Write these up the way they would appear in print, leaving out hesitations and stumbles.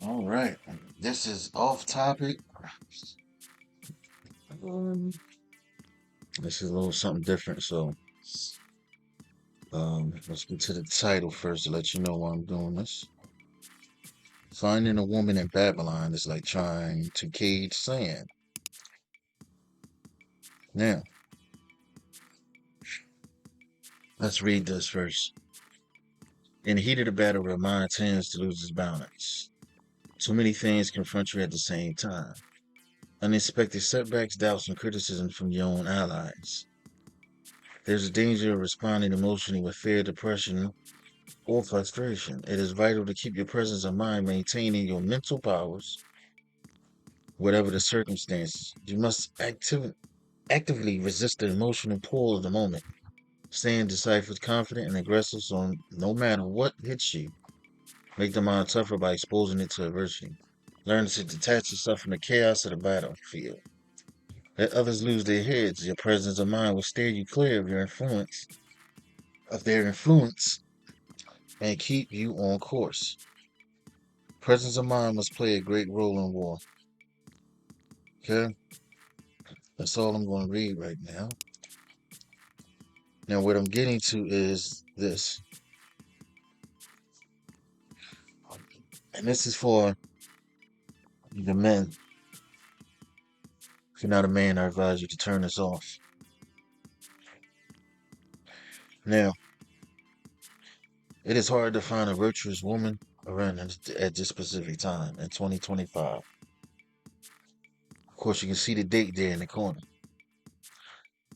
All right. This is off topic. Um, this is a little something different. Let's get to the title first to let you know why I'm doing this. Finding a woman in Babylon is like trying to cage sand. Now, let's read this first. In the heat of the battle, the mind tends to lose its balance. Too many things confront you at the same time. Unexpected setbacks, doubts, and criticism from your own allies. There's a danger of responding emotionally with fear, depression, or frustration. It is vital to keep your presence of mind maintaining your mental powers, whatever the circumstances. You must actively resist the emotional pull of the moment. Staying decisive, confident, and aggressive so no matter what hits you, make the mind tougher by exposing it to adversity. Learn to detach yourself from the chaos of the battlefield. Let others lose their heads. Your presence of mind will steer you clear of their influence, and keep you on course. Presence of mind must play a great role in war. Okay? That's all I'm going to read right now. Now, what I'm getting to is this, and this is for the men. If you're not a man, I advise you to turn this off. Now, it is hard to find a virtuous woman around at this specific time in 2025. Of course, you can see the date there in the corner.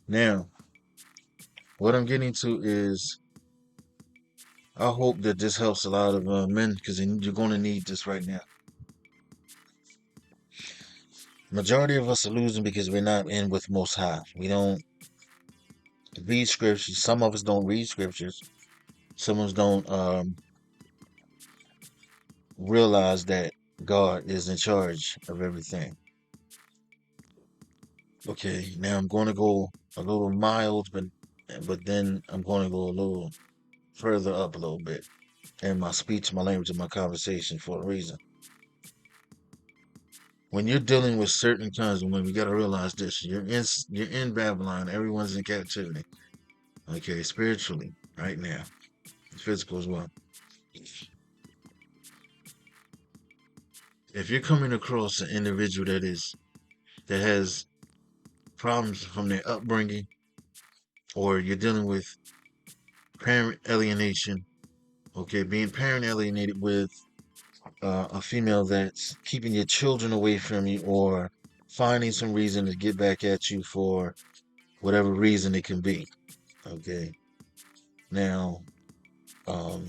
Now, what I'm getting to is I hope that this helps a lot of men because you're going to need this right now. Majority of us are losing because we're not in with Most High. We don't read scriptures. Some of us don't read scriptures. Some of us don't realize that God is in charge of everything. Okay, now I'm going to go a little mild, but then I'm going to go a little further up a little bit in my speech, my language, and my conversation for a reason. When you're dealing with certain kinds of women, you got to realize this: you're in Babylon. Everyone's in captivity. Okay, spiritually, right now, physical as well. If you're coming across an individual that has problems from their upbringing, or you're dealing with parent alienation, okay, being parent alienated with a female that's keeping your children away from you, or finding some reason to get back at you for whatever reason it can be. Okay, now, um,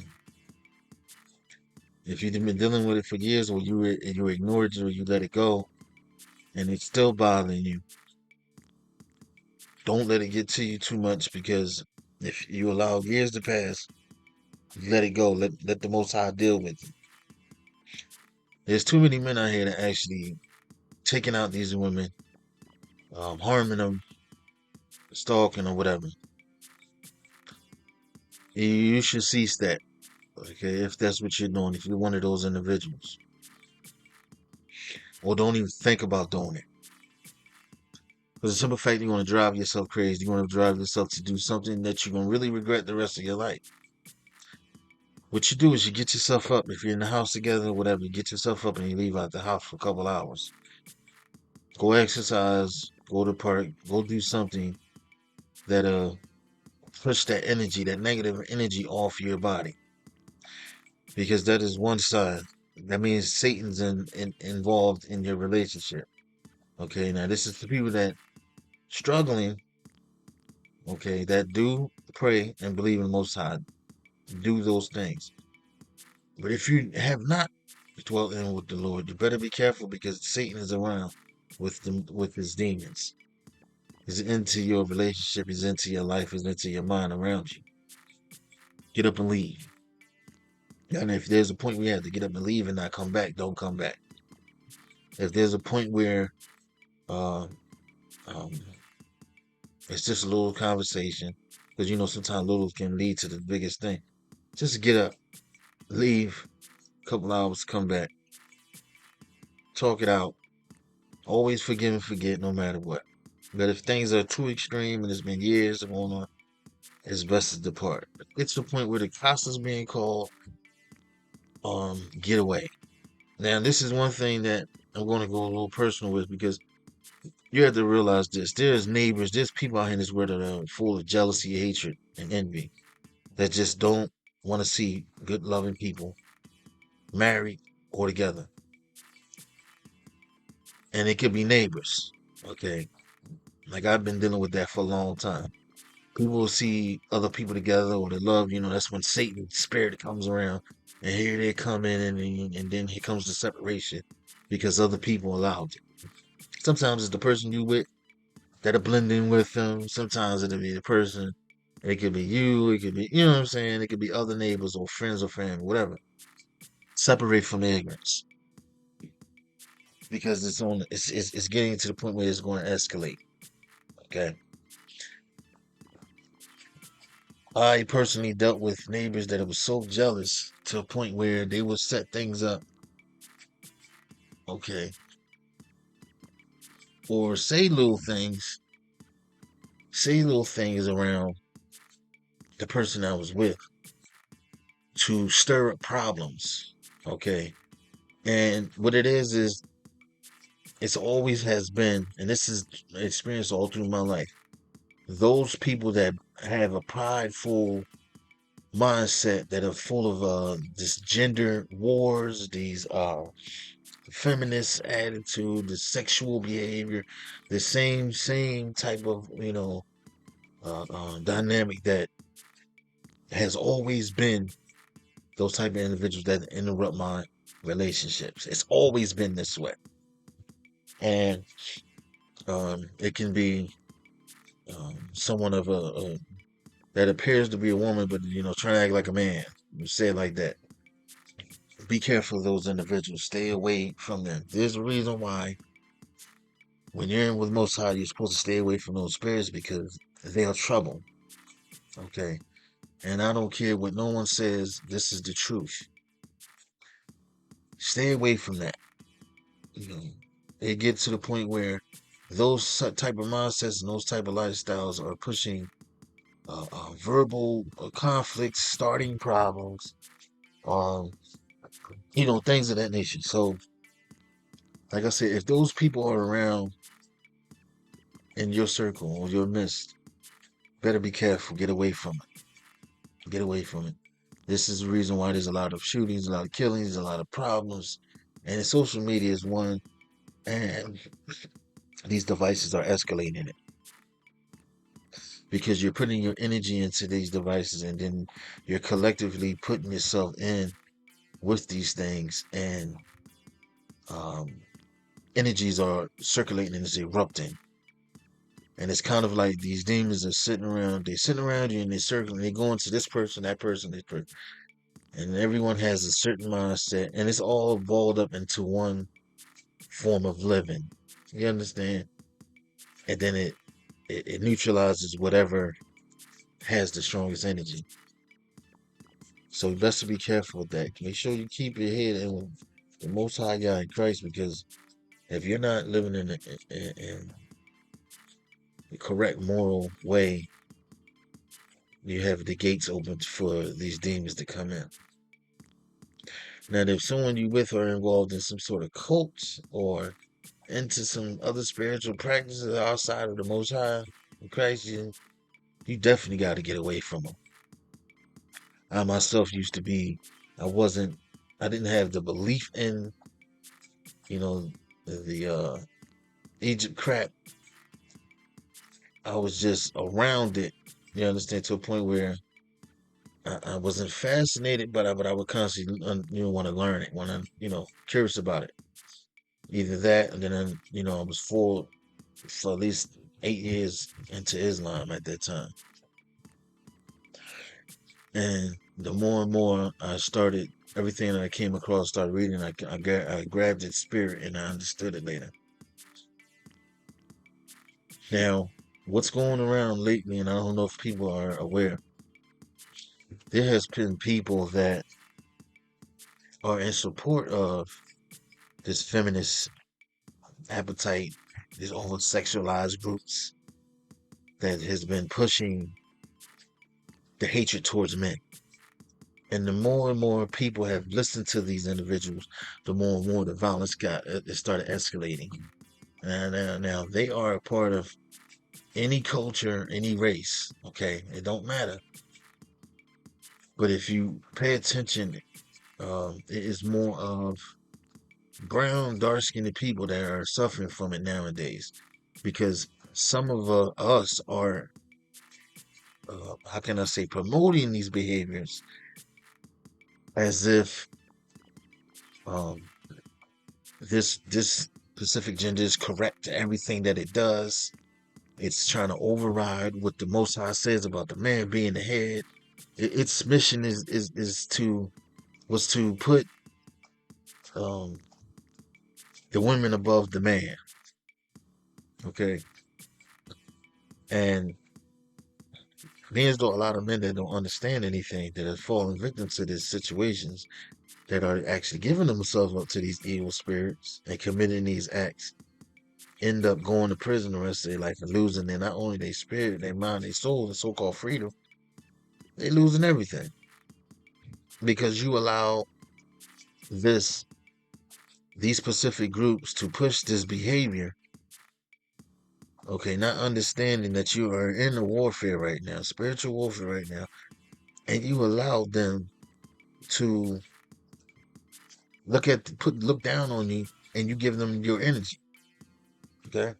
if you've been dealing with it for years, or you ignored it, or you let it go, and it's still bothering you, don't let it get to you too much, because if you allow years to pass, let it go. Let the Most High deal with it. There's too many men out here that actually taking out these women, harming them, stalking or whatever. You should cease that. Okay, if that's what you're doing, if you're one of those individuals, or don't even think about doing it. Because the simple fact you're going to drive yourself crazy, you're going to drive yourself to do something that you're going to really regret the rest of your life. What you do is you get yourself up. If you're in the house together or whatever, you get yourself up and you leave out the house for a couple hours. Go exercise, go to the park, go do something that push that energy, that negative energy off your body. Because that is one side. That means Satan's involved in your relationship. Okay, now this is the people that struggling, okay, that do pray and believe in the Most High, do those things. But if you have not dwelt in with the Lord, you better be careful, because Satan is around with his demons. He's into your relationship, he's into your life, he's into your mind around you. Get up and leave. And if there's a point where you have to get up and leave and not come back, don't come back. If there's a point where uh, um, it's just a little conversation, because sometimes little can lead to the biggest thing. Just get up, leave, a couple hours, come back. talk it out. Always forgive and forget, no matter what. But if things are too extreme and it's been years going on, it's best to depart. It's the point where the cops is being called. Get away. Now, this is one thing that I'm going to go a little personal with because you have to realize this. There's neighbors, there's people out here in this world that are full of jealousy, hatred, and envy that just don't want to see good, loving people married or together. And it could be neighbors. Okay. Like I've been dealing with that for a long time. People will see other people together or they love, that's when Satan's spirit comes around. And here they come in and then here comes the separation because other people allowed it. Sometimes it's the person you with that'll blend in with them. Sometimes it'll be the person. It could be you. It could be, you know what I'm saying? It could be other neighbors or friends or family, whatever. Separate from the ignorance because it's getting to the point where it's going to escalate. Okay. I personally dealt with neighbors that was so jealous to a point where they would set things up, okay, or say little things around the person I was with to stir up problems, okay. And what it is it's always has been, and this is experience all through my life. Those people that have a prideful mindset that are full of this gender wars, these feminist attitude, the sexual behavior, the same type of dynamic that has always been those type of individuals that interrupt my relationships. It's always been this way, and it can be someone of a that appears to be a woman, but trying to act like a man. You say it like that. Be careful of those individuals. Stay away from them. There's a reason why when you're in with Most High, you're supposed to stay away from those spirits because they are trouble. Okay. And I don't care what no one says, this is the truth. Stay away from that. You know, it gets to the point where those type of mindsets and those type of lifestyles are pushing verbal conflicts, starting problems, um, things of that nature. So, like I said, if those people are around in your circle or your midst, better be careful. Get away from it. Get away from it. This is the reason why there's a lot of shootings, a lot of killings, a lot of problems. And social media is one. And these devices are escalating it because you're putting your energy into these devices and then you're collectively putting yourself in with these things. And um, energies are circulating and it's erupting. And it's kind of like these demons are sitting around, they're sitting around you and they're circling, they're going to this person, that person, this person. And everyone has a certain mindset, and it's all balled up into one form of living. You understand? And then it neutralizes whatever has the strongest energy. So you best to be careful with that. Make sure you keep your head in the Most High God in Christ, because if you're not living in the correct moral way, you have the gates open for these demons to come in. Now, if someone you with are involved in some sort of cult or into some other spiritual practices outside of the Most High in Christ, you definitely got to get away from them. I myself used to be, I wasn't, I didn't have the belief in, you know, the Egypt crap. I was just around it, you understand, to a point where I wasn't fascinated, but I would constantly, want to learn it, want to, curious about it. Either that, and then, I was for at least 8 years into Islam at that time. And the more and more I started, everything that I came across, started reading, I grabbed its spirit and I understood it later. Now, what's going around lately, and I don't know if people are aware, there has been people that are in support of this feminist appetite, these over sexualized groups that has been pushing the hatred towards men. And the more and more people have listened to these individuals, the more and more the violence it started escalating. Now they are a part of any culture, any race. Okay, it don't matter. But if you pay attention, it is more of brown, dark-skinned people that are suffering from it nowadays, because some of us are, how can I say, promoting these behaviors as if um, this specific gender is correct to everything that it does. It's trying to override what the Most High says about the man being the head. Its mission is to was to put um, the women above the man. Okay, and being though a lot of men that don't understand anything, that are falling victim to these situations, that are actually giving themselves up to these evil spirits and committing these acts, end up going to prison the rest of their life and losing their, not only their spirit, their mind, their soul, the so-called freedom. They losing everything because you allow this these specific groups to push this behavior. Okay, not understanding that you are in a warfare right now, spiritual warfare right now, and you allow them to look down on you, and you give them your energy. Okay,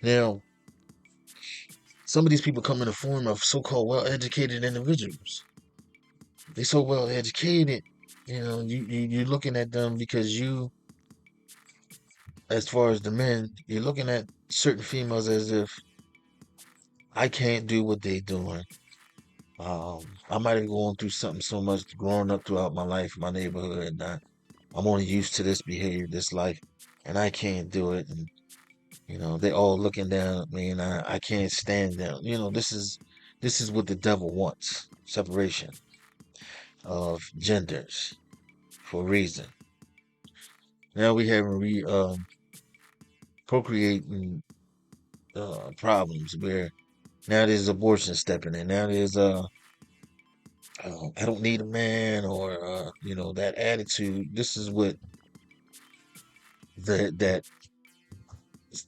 now some of these people come in the form of so-called well-educated individuals. They so well-educated, you're looking at them because you, as far as the men, you're looking at certain females as if I can't do what they doing. I might have gone through something so much growing up throughout my life, my neighborhood, and I'm only used to this behavior, this life, and I can't do it. And they all looking down at me, and I can't stand them. This is what the devil wants: separation of genders for a reason. Now we having procreating problems where now there's abortion stepping in. Now there's I don't need a man, or that attitude. This is what that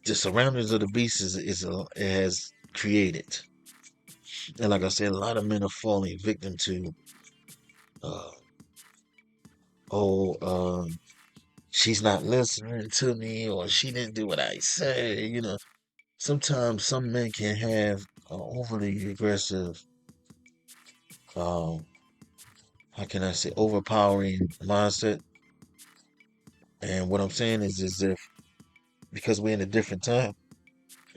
the surroundings of the beast it has created. And like I said, a lot of men are falling victim to uh oh she's not listening to me, or she didn't do what I say. Sometimes some men can have an overly aggressive, um how can I say, overpowering mindset. And what I'm saying is if, because we're in a different time,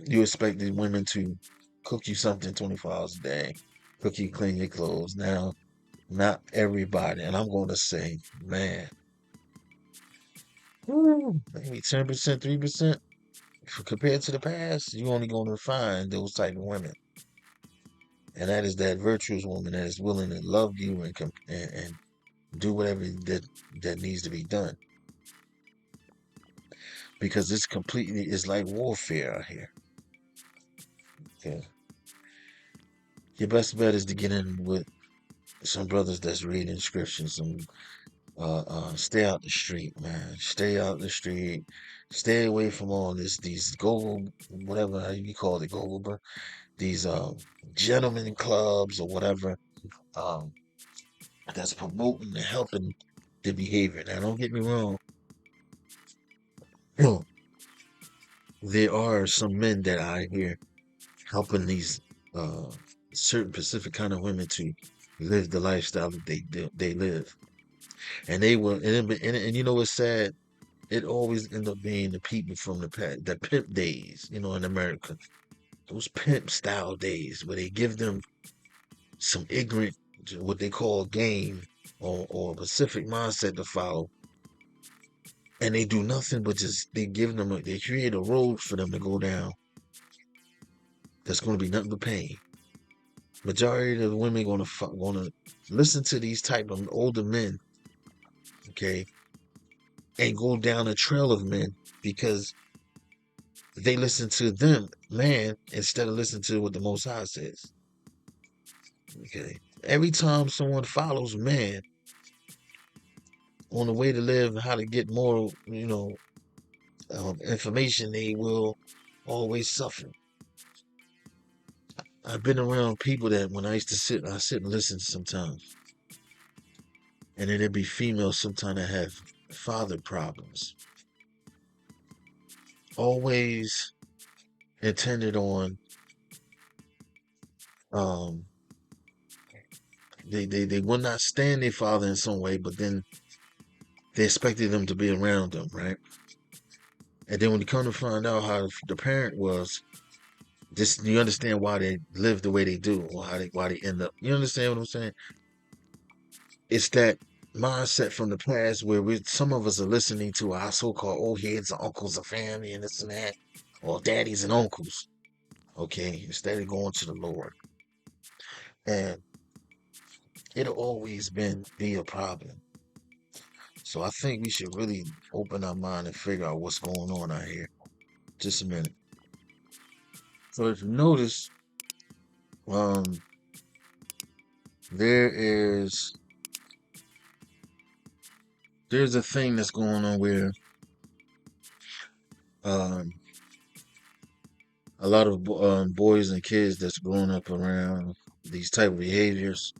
you expect these women to cook you something 24 hours a day, cook you, clean your clothes. Now, not everybody, and I'm going to say, man, maybe 10%, 3%, compared to the past, you're only going to find those type of women. And that is that virtuous woman that is willing to love you and do whatever that needs to be done. Because it's completely, it's like warfare out here. Okay. Your best bet is to get in with some brothers that's reading scripture, some stay out the street, man. Stay out the street. Stay away from all these go, whatever you call it, go, these gentlemen clubs or whatever, um that's promoting and helping the behavior. Now don't get me wrong, there are some men that I hear helping these uh certain specific kind of women to live the lifestyle that they live. And they will, and you know what's sad? It always end up being the people from the pimp days, in America. Those pimp style days where they give them some ignorant, what they call game, or Pacific mindset to follow. And they do nothing but they create a road for them to go down that's going to be nothing but pain. Majority of the women going to listen to these type of older men, okay, and go down a trail of men because they listen to them, man, instead of listening to what the Most High says. Okay. Every time someone follows man on the way to live and how to get more, information, they will always suffer. I've been around people that when I used to I sit and listen sometimes, and then there'd be females sometimes that have father problems. Always intended on, um, they will not stand their father in some way, but then they expected them to be around them, right? And then when you come to find out how the parent was, just you understand why they live the way they do, or why they end up. You understand what I'm saying? It's that mindset from the past where some of us are listening to our so-called old heads, or uncles, or family, and this and that, or daddies and uncles. Okay, instead of going to the Lord, and it'll always be a problem. So I think we should really open our mind and figure out what's going on out here. Just a minute. So if you notice, um, there is there's a thing that's going on where um, a lot of boys and kids that's growing up around these type of behaviors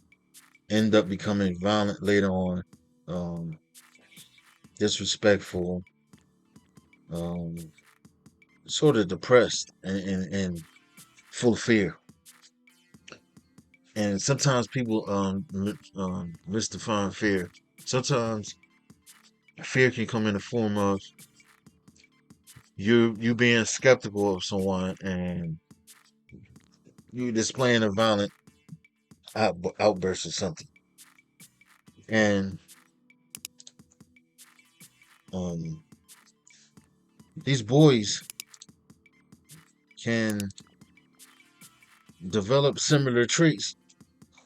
end up becoming violent later on, um, disrespectful, um, sort of depressed, and full of fear. And sometimes people misdefine fear. Sometimes fear can come in the form of you being skeptical of someone and you displaying a violent outburst or something. And um, these boys can develop similar traits.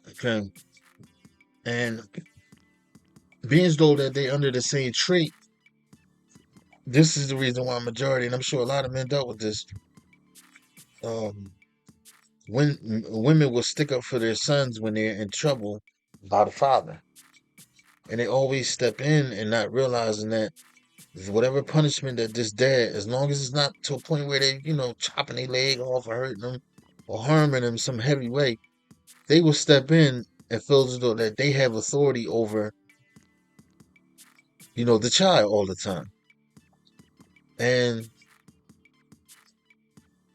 Okay, and being as though that they under the same trait, this is the reason why majority, and I'm sure a lot of men dealt with this. Um, when women will stick up for their sons when they're in trouble by the father, and they always step in and not realizing that whatever punishment that this dad, as long as it's not to a point where they, chopping their leg off or hurting them or harming them some heavy way, they will step in and feel as though that they have authority over, the child all the time. And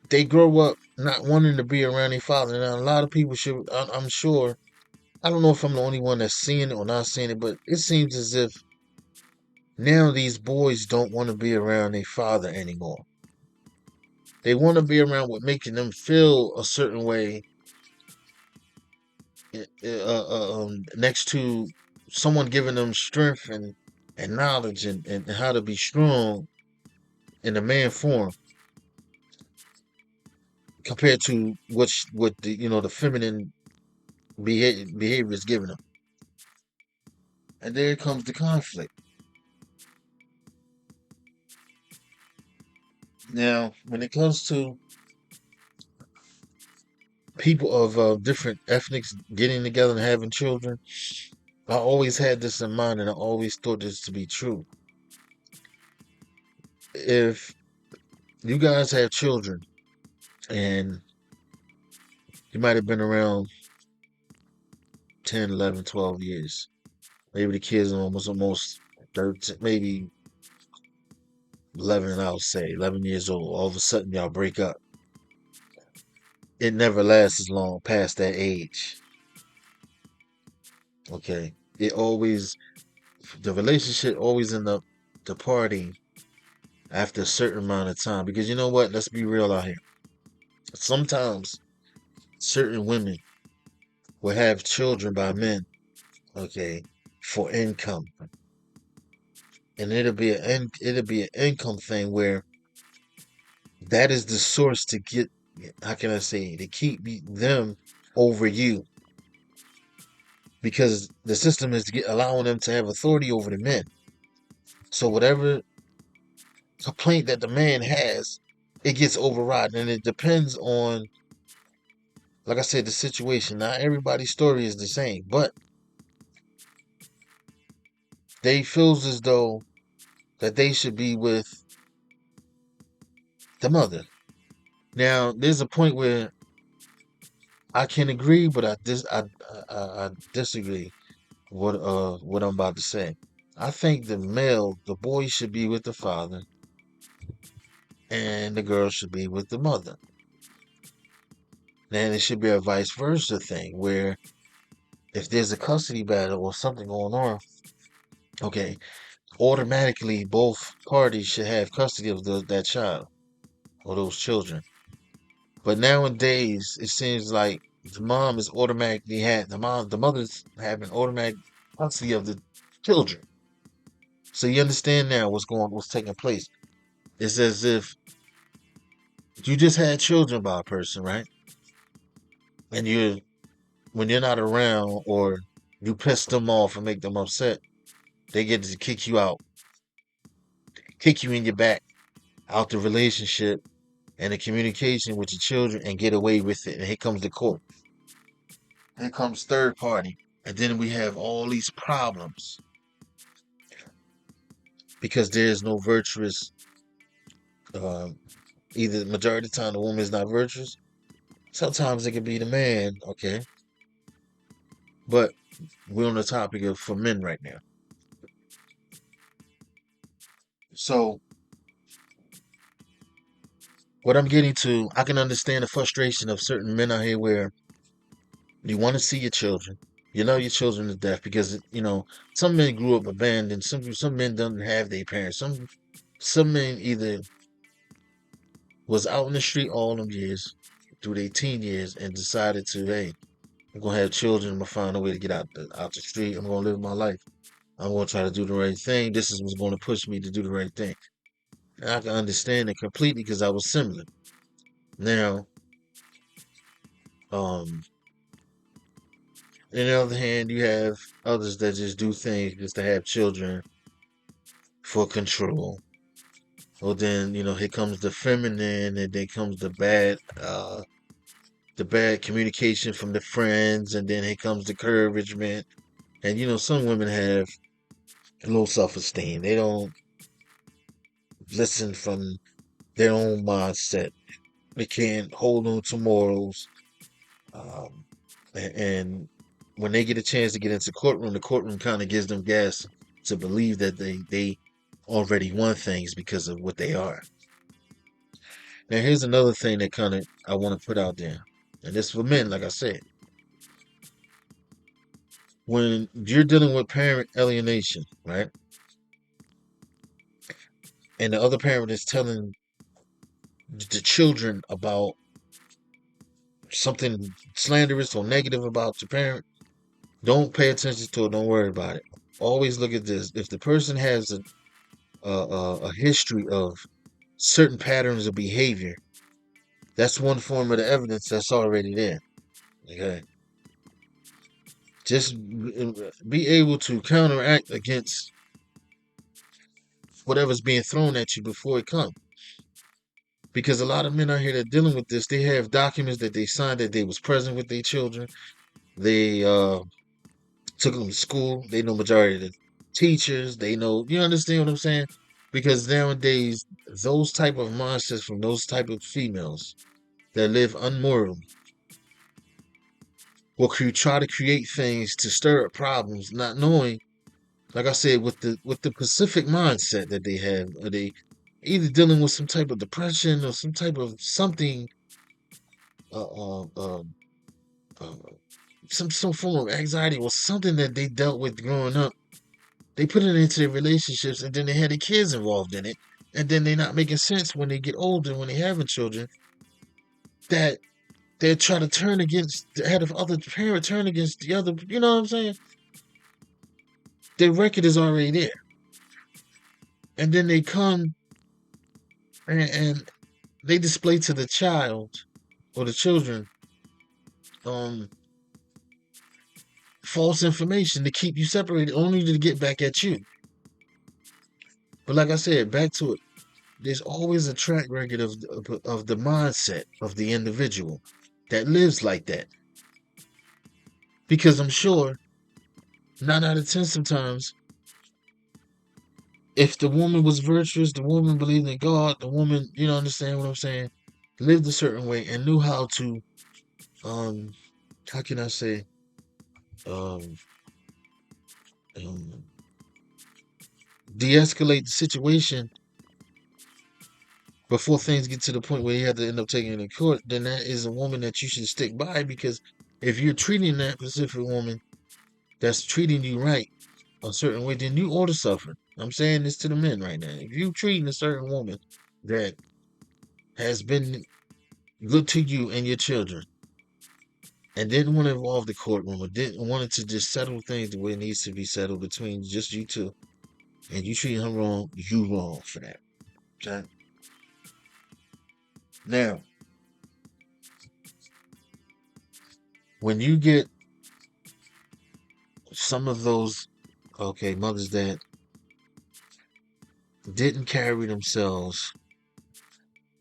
they grow up not wanting to be around their father. Now, a lot of people should, I'm sure, I don't know if I'm the only one that's seeing it or not seeing it, but it seems as if now these boys don't want to be around their father anymore. They want to be around what making them feel a certain way, next to someone giving them strength and knowledge and how to be strong in a man form compared to what the feminine behavior is giving them. And there comes the conflict. Now, when it comes to people of different ethnics getting together and having children, I always had this in mind and I always thought this to be true. If you guys have children and you might have been around 10, 11, 12 years, maybe the kids are almost 13, maybe 11, I'll say 11 years old, all of a sudden y'all break up. It never lasts as long past that age. Okay. The relationship always end up departing after a certain amount of time. Because you know what? Let's be real out here. Sometimes certain women will have children by men, okay, for income. And it'll be an income thing where that is the source to get, how can I say, to keep them over you. Because the system is allowing them to have authority over the men. So whatever complaint that the man has, it gets overridden, and it depends on, like I said, the situation. Not everybody's story is the same, but they feels as though that they should be with the mother. Now, there's a point where I can agree, but I disagree what I'm about to say. I think the boy should be with the father, and the girl should be with the mother. Then it should be a vice versa thing where if there's a custody battle or something going on, okay, automatically both parties should have custody of that child or those children. But nowadays, it seems like the mom is automatically had the mother's having automatic custody of the children. So you understand now what's taking place. It's as if you just had children by a person, right? And when you're not around or you piss them off and make them upset, they get to kick you in your back out the relationship and the communication with your children and get away with it. And here comes the court. Here comes third party. And then we have all these problems because there's no virtuous, uh, either the majority of the time the woman is not virtuous. Sometimes it could be the man, okay? But we're on the topic of for men right now. So what I'm getting to, I can understand the frustration of certain men out here where you want to see your children. You love your children to death because some men grew up abandoned. Some men don't have their parents. Some men either was out in the street all them years through their teen years and decided to, hey, I'm gonna have children. I'm gonna find a way to get out the street. I'm gonna live my life. I'm gonna try to do the right thing. This is what's gonna push me to do the right thing. And I can understand it completely because I was similar. Now, um, on the other hand, you have others that just do things just to have children for control. Well, then here comes the feminine, and then comes the bad communication from the friends, and then here comes the encouragement. And some women have low self-esteem. They don't listen from their own mindset. They can't hold on to morals. Um, and when they get a chance to get into the courtroom kind of gives them gas to believe that they already won things because of what they are. Now, here's another thing that kind of I want to put out there, and this for men, like I said, when you're dealing with parent alienation, right, and the other parent is telling the children about something slanderous or negative about your parent, don't pay attention to it. Don't worry about it. Always look at this. If the person has a history of certain patterns of behavior, that's one form of the evidence that's already there. Okay, just be able to counteract against whatever's being thrown at you before it comes. Because a lot of men out here that are dealing with this, they have documents that they signed that they was present with their children. They took them to school. They know majority of the teachers. They know, you understand what I'm saying? Because nowadays, those type of monsters from those type of females that live unmorally will try to create things to stir up problems, not knowing, like I said, with the Pacific mindset that they have, are they either dealing with some type of depression or some type of something, uh, uh, uh, uh, some form of anxiety or something that they dealt with growing up. They put it into their relationships, and then they had their kids involved in it, and then they're not making sense when they get older, when they're having children, that they're trying to turn against the head of other parent, turn against the other. You know what I'm saying? Their record is already there, and then they come and they display to the child or the children um false information to keep you separated, only to get back at you. But like I said, back to it. There's always a track record of the mindset of the individual that lives like that. Because I'm sure 9 out of 10 sometimes, if the woman was virtuous, the woman believed in God, the woman, you know, understand what I'm saying, lived a certain way and knew how to, um, how can I say, um, um de-escalate the situation before things get to the point where you have to end up taking it in court, then that is a woman that you should stick by. Because if you're treating that specific woman that's treating you right a certain way, then you ought to suffer. I'm saying this to the men right now. If you treating a certain woman that has been good to you and your children and didn't want to involve the courtroom or didn't want to just settle things the way it needs to be settled between just you two, and you treat her wrong, you wrong for that. Okay? Now, when you get some of those, okay, mothers that didn't carry themselves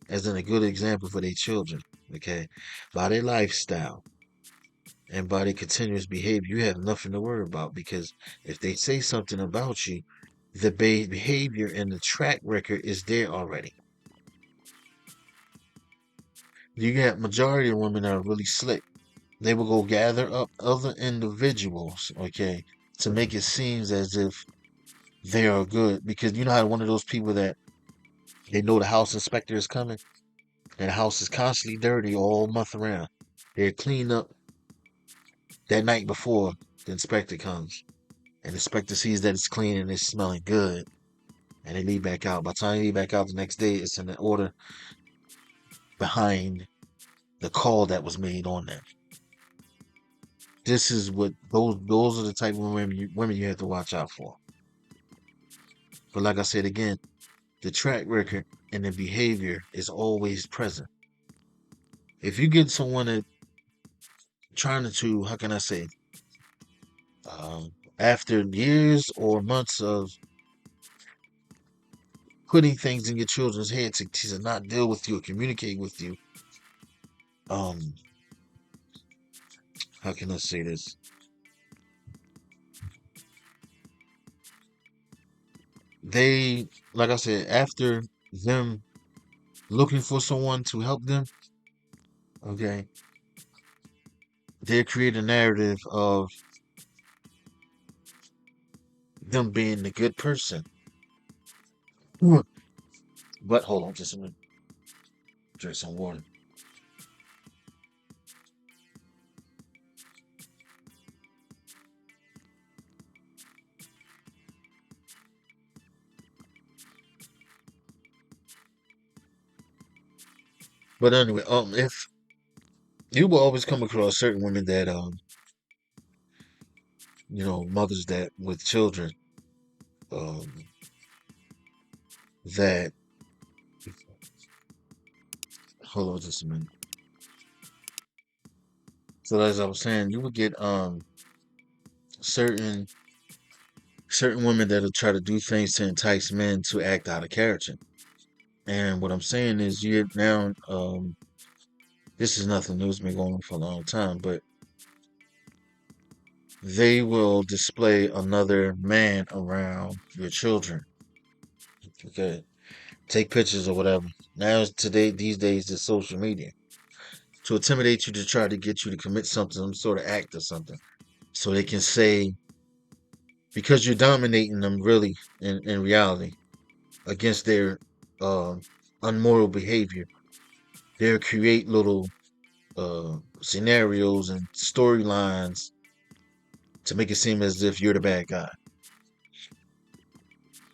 as in a good example for their children, okay, by their lifestyle and by their continuous behavior, you have nothing to worry about. Because if they say something about you, the behavior and the track record is there already. You got majority of women that are really slick. They will go gather up other individuals, okay, to make it seem as if they are good. Because you know how one of those people that they know the house inspector is coming, and the house is constantly dirty all month around. They clean up that night before the inspector comes. And the inspector sees that it's clean and it's smelling good. And they leave back out. By the time they leave back out the next day, it's in the order behind the call that was made on them. This is what those are the type of women you have to watch out for. But like I said again, the track record and the behavior is always present. If you get someone that trying to, how can I say, after years or months of putting things in your children's head to not deal with you or communicate with you, um, how can I say this? They, like I said, after them looking for someone to help them, okay, they create a narrative of them being the good person. But hold on, just a minute. Drink some water. But anyway, if you will always come across certain women that, mothers that with children, um, that hold on just a minute. So as I was saying, you would get certain women that'll try to do things to entice men to act out of character. And what I'm saying is, you now, this is nothing new. It's been going on for a long time, but they will display another man around your children. Okay, take pictures or whatever. Now, today, these days, it's social media to intimidate you, to try to get you to commit something, some sort of act or something, so they can say, because you're dominating them, really, in reality, against their uh, unmoral behavior. They'll create little scenarios and storylines to make it seem as if you're the bad guy.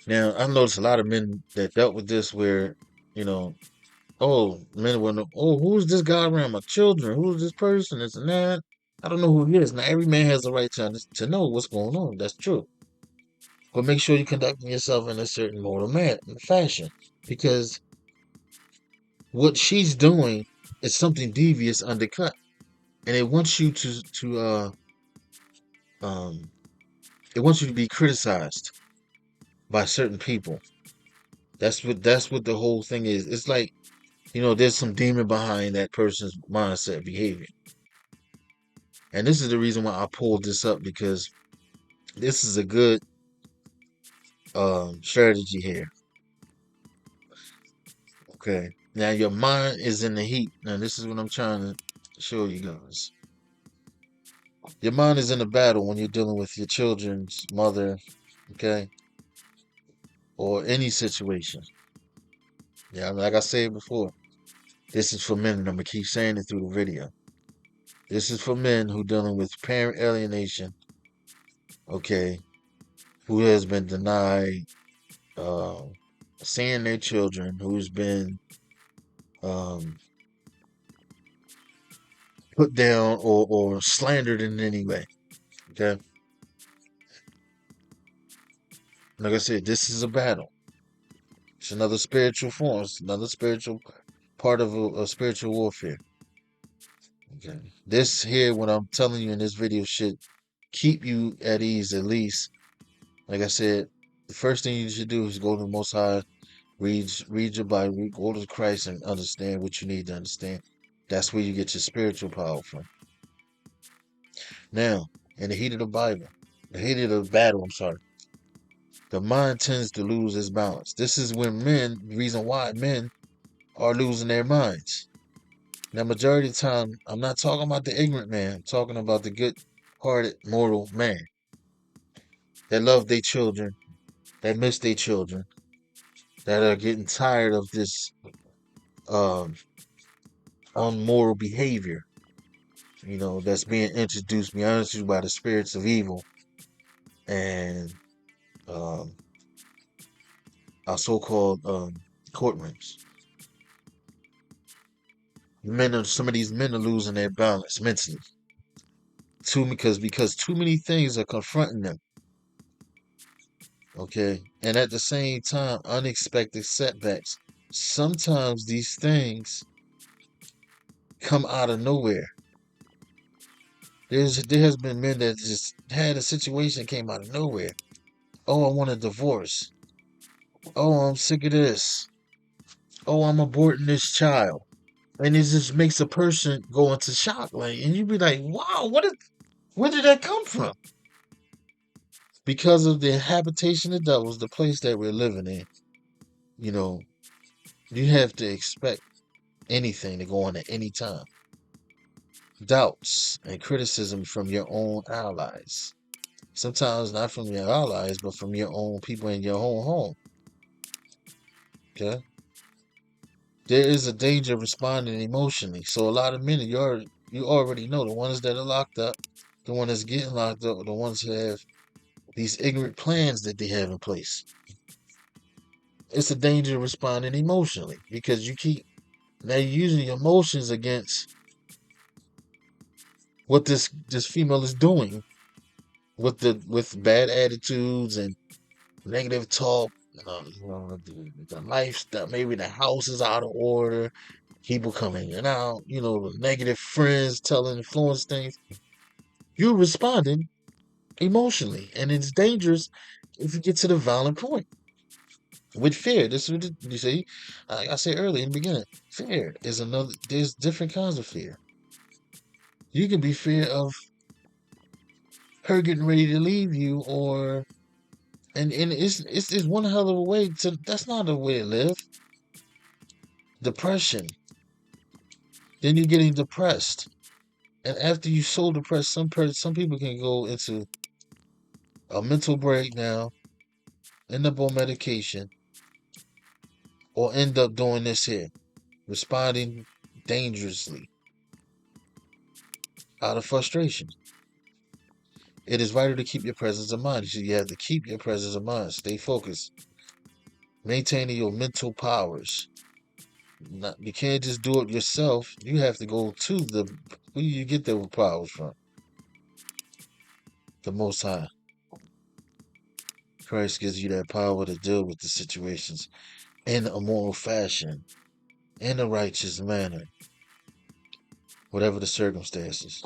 Now, I've noticed a lot of men that dealt with this where, you know, oh, men will know, oh, who's this guy around my children? Who's this person? This and that. I don't know who he is. Now, every man has the right to know what's going on. That's true. But make sure you're conducting yourself in a certain mode of fashion. Because what she's doing is something devious, undercut. And it wants you um, it wants you to be criticized by certain people. That's what the whole thing is. It's like, there's some demon behind that person's mindset behavior. And this is the reason why I pulled this up, because this is a good strategy here. Okay. Now your mind is in the heat. Now this is what I'm trying to show you guys. Your mind is in a battle when you're dealing with your children's mother, okay, or any situation. Yeah, like I said before, this is for men, and I'm gonna keep saying it through the video. This is for men who dealing with parent alienation, okay, who has been denied uh, seeing their children, who's been um, put down or slandered in any way. Okay, like I said, this is a battle. It's another spiritual form. It's another spiritual part of a spiritual warfare. Okay, this here, what I'm telling you in this video, should keep you at ease at least. Like I said, the first thing you should do is go to the Most High, read your Bible, go to Christ, and understand what you need to understand. That's where you get your spiritual power from. Now, in the heat of the heat of the battle, I'm sorry, the mind tends to lose its balance. This is when reason why men are losing their minds. Now, majority of the time, I'm not talking about the ignorant man. I'm talking about the good-hearted, mortal man that love their children, that miss their children, that are getting tired of this um, unmoral behavior, that's being introduced, be honest with you, by the spirits of evil and um, our so-called courtrooms. Some of these men are losing their balance mentally, because too many things are confronting them. Okay, and at the same time, unexpected setbacks. Sometimes these things come out of nowhere. There has been men that just had a situation that came out of nowhere. Oh, I want a divorce. Oh, I'm sick of this. Oh, I'm aborting this child. And it just makes a person go into shock, and you be like, wow, where did that come from? Because of the habitation of devils, the place that we're living in, you know, you have to expect anything to go on at any time. Doubts and criticism from your own allies. Sometimes not from your allies, but from your own people in your own home. Okay? There is a danger of responding emotionally. So a lot of men, you already know the ones that are locked up, the ones that's getting locked up, the ones who have these ignorant plans that they have in place. It's a danger of responding emotionally, because now you're using your emotions against what this female is doing with bad attitudes and negative talk. The lifestyle, maybe the house is out of order, people coming in and out, the negative friends telling influence things. You're responding emotionally, and it's dangerous if you get to the violent point with fear. This is what you see. I said earlier in the beginning, fear is another. There's different kinds of fear. You can be fear of her getting ready to leave you, and it's one hell of a way to. That's not a way to live. Depression. Then you're getting depressed, and after you're so depressed, some people can go into a mental breakdown, end up on medication, or end up doing this here, responding dangerously out of frustration. It is vital to keep your presence of mind. So you have to keep your presence of mind. Stay focused. Maintaining your mental powers. You can't just do it yourself. You have to go to where you get the powers from. The Most High. Christ gives you that power to deal with the situations in a moral fashion, in a righteous manner, whatever the circumstances.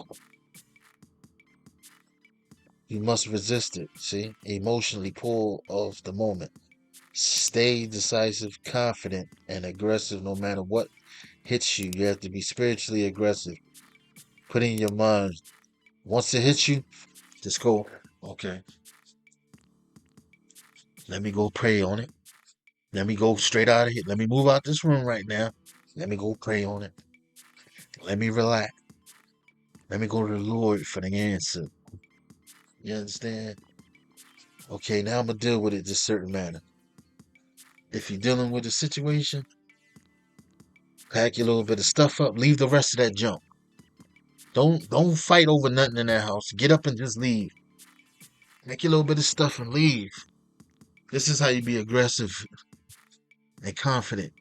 You must resist it, see? Emotionally pull off the moment. Stay decisive, confident, and aggressive no matter what hits you. You have to be spiritually aggressive. Put in your mind, once it hits you, just go, okay, let me go pray on it. Let me go straight out of here. Let me move out this room right now. Let me go pray on it. Let me relax. Let me go to the Lord for the answer. You understand? Okay, now I'm going to deal with it this certain manner. If you're dealing with a situation, pack your little bit of stuff up. Leave the rest of that junk. Don't fight over nothing in that house. Get up and just leave. Make your little bit of stuff and leave. This is how you be aggressive and confident.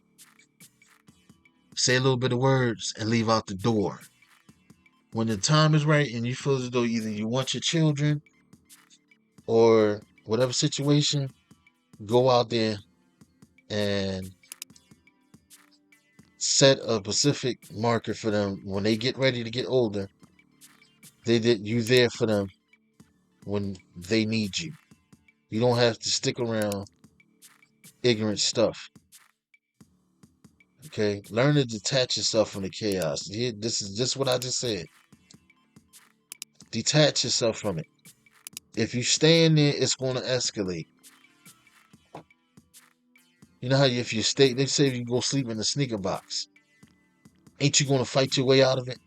Say a little bit of words and leave out the door. When the time is right and you feel as though either you want your children or whatever situation, go out there and set a specific marker for them when they get ready to get older. You there for them when they need you. You don't have to stick around ignorant stuff. Okay, learn to detach yourself from the chaos. This is just what I just said. Detach yourself from it. If you stay in there, it's going to escalate. You know how if you stay, they say if you go sleep in the sneaker box, ain't you going to fight your way out of it?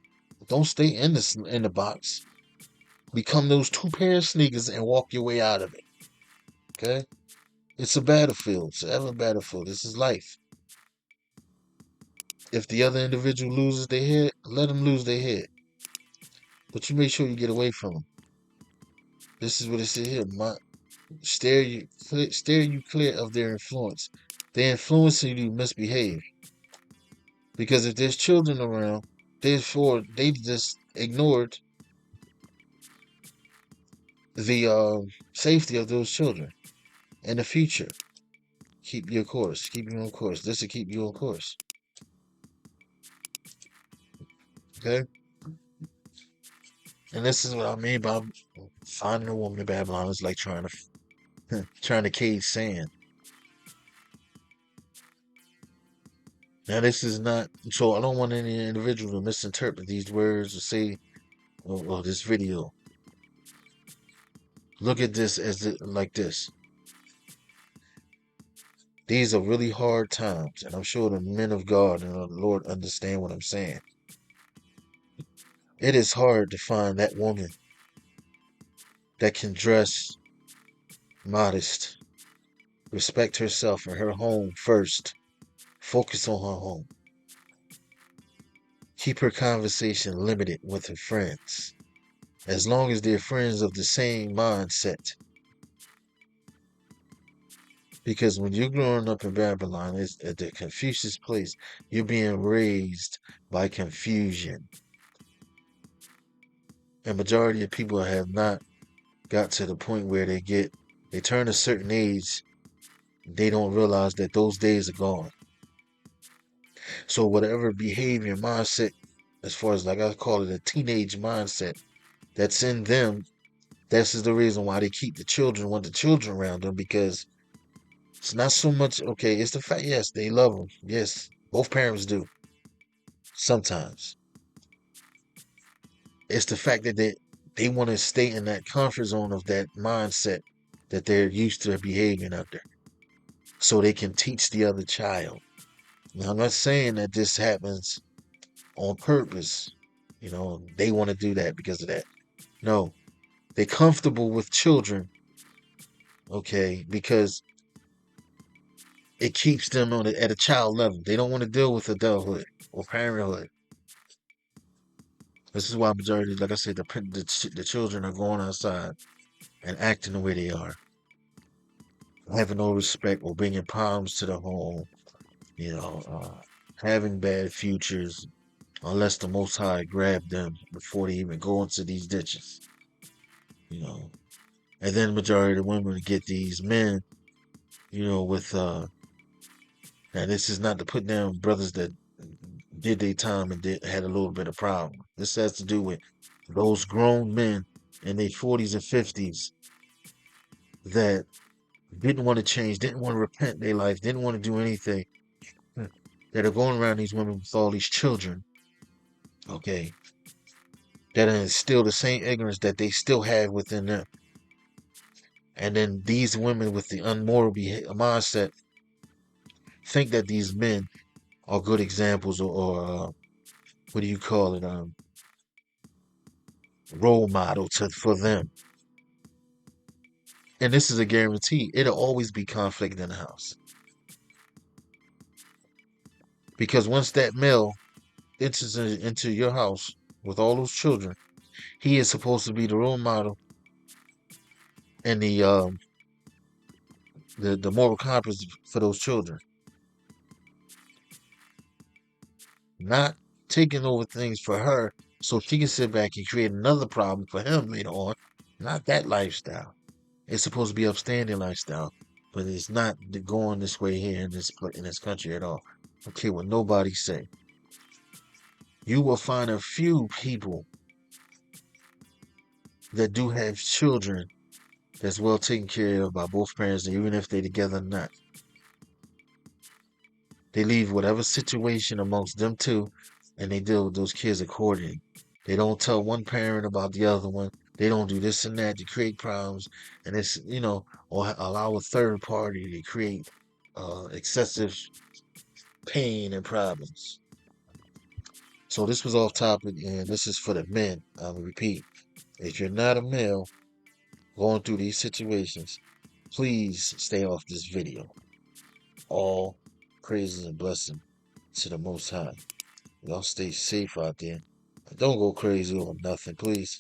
Don't stay in the box. Become those two pair of sneakers and walk your way out of it. Okay, it's a battlefield. It's ever a battlefield. This is life. If the other individual loses their head, let them lose their head. But you make sure you get away from them. This is what it said here. Steer you clear of their influence. They're influencing you to misbehave. Because if there's children around, therefore they just ignored the safety of those children and the future. Keep your course. Keep you on course. This will keep you on course. Okay? And this is what I mean by finding a woman in Babylon is like trying to cage sand. Now this is not so I don't want any individual to misinterpret these words or say this video. Look at this like this. These are really hard times, and I'm sure the men of God and the Lord understand what I'm saying. It is hard to find that woman that can dress modest, respect herself and her home first, focus on her home, keep her conversation limited with her friends, as long as they're friends of the same mindset. Because when you're growing up in Babylon, it's at the Confucius place, you're being raised by confusion. And majority of people have not got to the point where they turn a certain age, they don't realize that those days are gone. So whatever behavior, mindset, as far as like I call it a teenage mindset, that's in them, this is the reason why they keep want the children around them, because it's not so much, okay, it's the fact, yes, they love them. Yes, both parents do. Sometimes. It's the fact that they want to stay in that comfort zone of that mindset that they're used to behaving under, so they can teach the other child. Now, I'm not saying that this happens on purpose. They want to do that because of that. No, they're comfortable with children, okay, because it keeps them at a child level. They don't want to deal with adulthood or parenthood. This is why majority, like I said, the children are going outside and acting the way they are, having no respect or bringing problems to the home, having bad futures, unless the Most High grab them before they even go into these ditches. And then the majority of the women get these men, with and this is not to put down brothers that did their time and had a little bit of problem. This has to do with those grown men in their 40s and 50s that didn't want to change, didn't want to repent their life, didn't want to do anything, that are going around these women with all these children, okay, that instill the same ignorance that they still have within them. And then these women with the unmoral mindset think that these men are good examples, or what do you call it, role model for them. And this is a guarantee. It'll always be conflict in the house. Because once that male enters into your house with all those children, he is supposed to be the role model and the moral compass for those children. Not taking over things for her so she can sit back and create another problem for him later on. Not that lifestyle. It's supposed to be upstanding lifestyle, but it's not going this way here in this country at all. I don't care what nobody say. You will find a few people that do have children that's well taken care of by both parents, even if they're together or not. They leave whatever situation amongst them two, and they deal with those kids accordingly. They don't tell one parent about the other one. They don't do this and that to create problems, and it's or allow a third party to create excessive pain and problems. So this was off topic, and this is for the men. I'll repeat: if you're not a male going through these situations, please stay off this video. All praises and blessing to the Most High. Y'all stay safe out there. Don't go crazy or nothing, please.